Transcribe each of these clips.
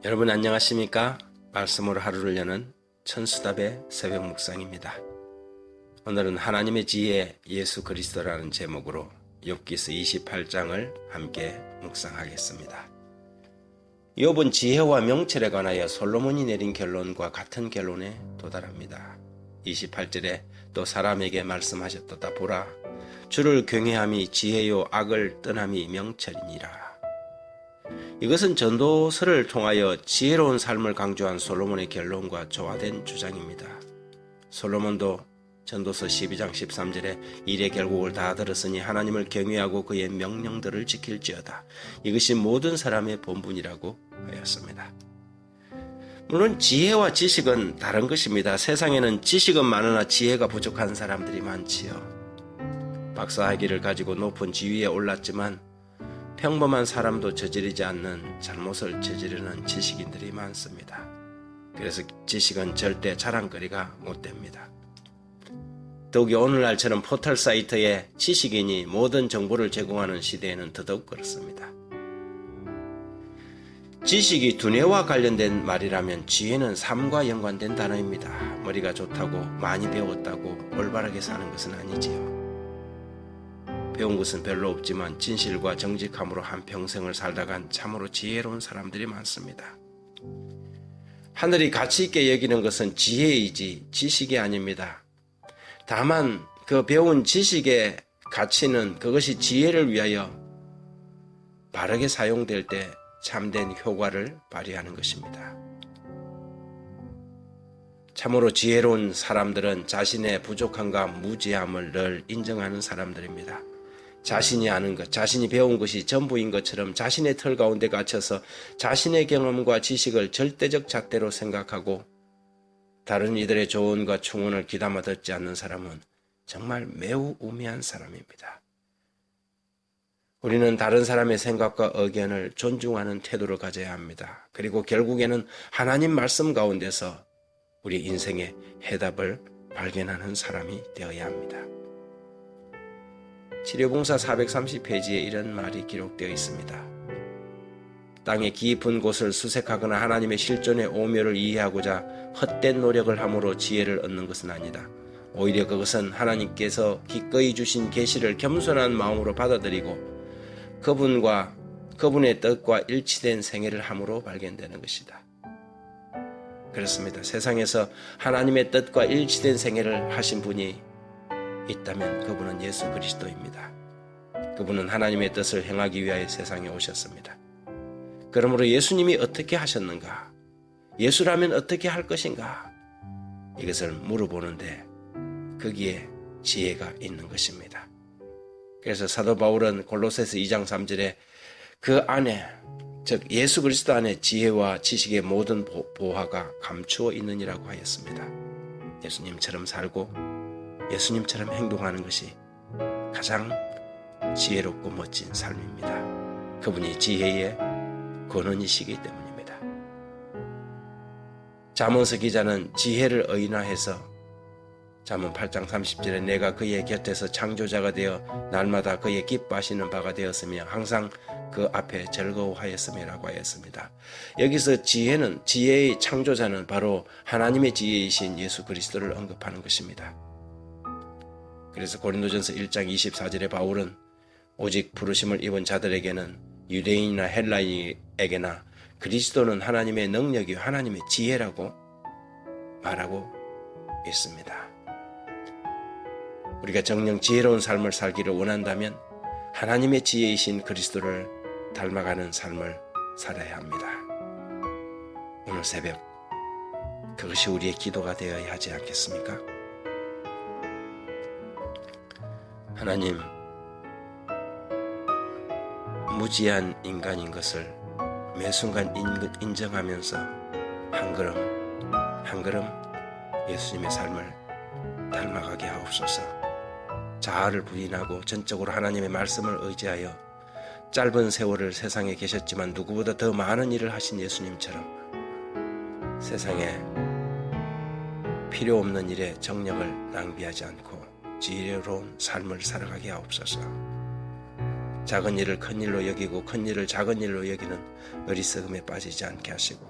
여러분 안녕하십니까? 말씀으로 하루를 여는 천수답의 새벽 묵상입니다. 오늘은 하나님의 지혜 예수 그리스도라는 제목으로 욥기서 28장을 함께 묵상하겠습니다. 욥은 지혜와 명철에 관하여 솔로몬이 내린 결론과 같은 결론에 도달합니다. 28절에 또 사람에게 말씀하셨도다. 보라, 주를 경외함이 지혜요 악을 떠남이 명철이니라. 이것은 전도서를 통하여 지혜로운 삶을 강조한 솔로몬의 결론과 조화된 주장입니다. 솔로몬도 전도서 12장 13절에 일의 결국을 다 들었으니 하나님을 경외하고 그의 명령들을 지킬지어다. 이것이 모든 사람의 본분이라고 하였습니다. 물론 지혜와 지식은 다른 것입니다. 세상에는 지식은 많으나 지혜가 부족한 사람들이 많지요. 박사학위를 가지고 높은 지위에 올랐지만 평범한 사람도 저지르지 않는 잘못을 저지르는 지식인들이 많습니다. 그래서 지식은 절대 자랑거리가 못 됩니다. 더욱이 오늘날처럼 포털 사이트에 지식인이 모든 정보를 제공하는 시대에는 더더욱 그렇습니다. 지식이 두뇌와 관련된 말이라면 지혜는 삶과 연관된 단어입니다. 머리가 좋다고 많이 배웠다고 올바르게 사는 것은 아니지요. 배운 것은 별로 없지만 진실과 정직함으로 한평생을 살다간 참으로 지혜로운 사람들이 많습니다. 하늘이 가치 있게 여기는 것은 지혜이지 지식이 아닙니다. 다만 그 배운 지식의 가치는 그것이 지혜를 위하여 바르게 사용될 때 참된 효과를 발휘하는 것입니다. 참으로 지혜로운 사람들은 자신의 부족함과 무지함을 늘 인정하는 사람들입니다. 자신이 아는 것, 자신이 배운 것이 전부인 것처럼 자신의 틀 가운데 갇혀서 자신의 경험과 지식을 절대적 잣대로 생각하고 다른 이들의 조언과 충언을 귀담아 듣지 않는 사람은 정말 매우 우매한 사람입니다. 우리는 다른 사람의 생각과 의견을 존중하는 태도를 가져야 합니다. 그리고 결국에는 하나님 말씀 가운데서 우리 인생의 해답을 발견하는 사람이 되어야 합니다. 치료봉사 430페이지에 이런 말이 기록되어 있습니다. 땅의 깊은 곳을 수색하거나 하나님의 실존의 오묘를 이해하고자 헛된 노력을 함으로 지혜를 얻는 것은 아니다. 오히려 그것은 하나님께서 기꺼이 주신 계시를 겸손한 마음으로 받아들이고 그분의 뜻과 일치된 생애를 함으로 발견되는 것이다. 그렇습니다. 세상에서 하나님의 뜻과 일치된 생애를 하신 분이 있다면 그분은 예수 그리스도입니다. 그분은 하나님의 뜻을 행하기 위하여 세상에 오셨습니다. 그러므로 예수님이 어떻게 하셨는가? 예수라면 어떻게 할 것인가? 이것을 물어보는데 거기에 지혜가 있는 것입니다. 그래서 사도 바울은 골로새서 2장 3절에 그 안에 즉 예수 그리스도 안에 지혜와 지식의 모든 보화가 감추어 있느니라고 하였습니다. 예수님처럼 살고 예수님처럼 행동하는 것이 가장 지혜롭고 멋진 삶입니다. 그분이 지혜의 근원이시기 때문입니다. 잠언서 기자는 지혜를 의인화해서 잠언 8장 30절에 내가 그의 곁에서 창조자가 되어 날마다 그의 기뻐하시는 바가 되었으며 항상 그 앞에 즐거워하였음이라고 하였습니다. 여기서 지혜의 창조자는 바로 하나님의 지혜이신 예수 그리스도를 언급하는 것입니다. 그래서 고린도전서 1장 24절에 바울은 오직 부르심을 입은 자들에게는 유대인이나 헬라인에게나 그리스도는 하나님의 능력이 하나님의 지혜라고 말하고 있습니다. 우리가 정녕 지혜로운 삶을 살기를 원한다면 하나님의 지혜이신 그리스도를 닮아가는 삶을 살아야 합니다. 오늘 새벽 그것이 우리의 기도가 되어야 하지 않겠습니까? 하나님, 무지한 인간인 것을 매 순간 인정하면서 한 걸음 예수님의 삶을 닮아가게 하옵소서. 자아를 부인하고 전적으로 하나님의 말씀을 의지하여 짧은 세월을 세상에 계셨지만 누구보다 더 많은 일을 하신 예수님처럼 세상에 필요 없는 일에 정력을 낭비하지 않고 지혜로운 삶을 살아가게 하옵소서. 작은 일을 큰 일로 여기고 큰 일을 작은 일로 여기는 어리석음에 빠지지 않게 하시고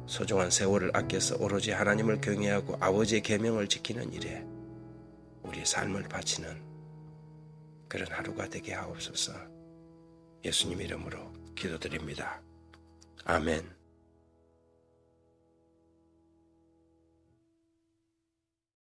소중한 세월을 아껴서 오로지 하나님을 경외하고 아버지의 계명을 지키는 일에 우리의 삶을 바치는 그런 하루가 되게 하옵소서. 예수님 이름으로 기도드립니다. 아멘.